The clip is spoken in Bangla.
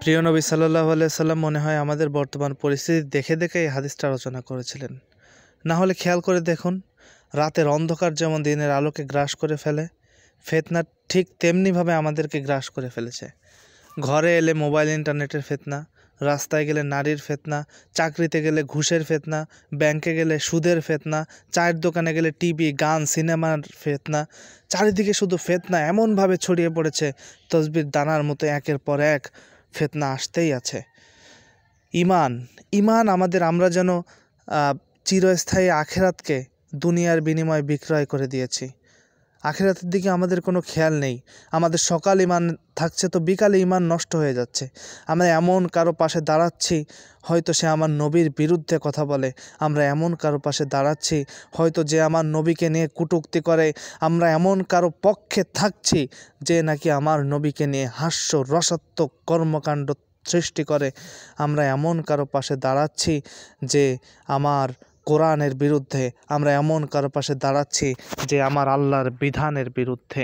প্রিয় নবী সাল্লাল্লাহু আলাইহি সাল্লাম মনে হয় আমাদের বর্তমান পরিস্থিতি দেখে দেখে এই হাদিসটা রচনা করেছিলেন। না হলে খেয়াল করে দেখুন, রাতের অন্ধকার যেমন দিনের আলোকে গ্রাস করে ফেলে, ফিতনা ঠিক তেমনিভাবে আমাদেরকে গ্রাস করে ফেলেছে। ঘরে এলে মোবাইল ইন্টারনেটের ফিতনা, রাস্তায় গেলে নারীর ফিতনা, চাকরিতে গেলে ঘুষের ফিতনা, ব্যাংকে গেলে সুদের ফিতনা, চায়ের দোকানে গেলে টিভি, গান, সিনেমার ফিতনা। চারিদিকে শুধু ফিতনা এমনভাবে ছড়িয়ে পড়েছে, তসবির দানার মতো একের পর এক ফিতনা আসতেই আছে। ইমান আমরা যেন চিরস্থায়ী আখেরাতকে দুনিয়ার বিনিময়ে বিক্রয় করে দিয়েছি। আখেরাতের দিকে আমাদের কোনো খেয়াল নেই। আমাদের সকাল ইমান থাকছে তো বিকালে ইমান নষ্ট হয়ে যাচ্ছে। আমরা এমন কারো পাশে দাঁড়াচ্ছি হয়তো সে আমার নবীর বিরুদ্ধে কথা বলে, আমরা এমন কারো পাশে দাঁড়াচ্ছি হয়তো যে আমার নবীকে নিয়ে কটূক্তি করে, আমরা এমন কারো পক্ষে থাকছি যে নাকি আমার নবীকে নিয়ে হাস্য রসাত্মক কর্মকাণ্ড সৃষ্টি করে, আমরা এমন কারো পাশে দাঁড়াচ্ছি যে আমার কোরআনের বিরুদ্ধে, আমরা এমন কারো পাশে দাঁড়াচ্ছি যে আমার আল্লাহর বিধানের বিরুদ্ধে।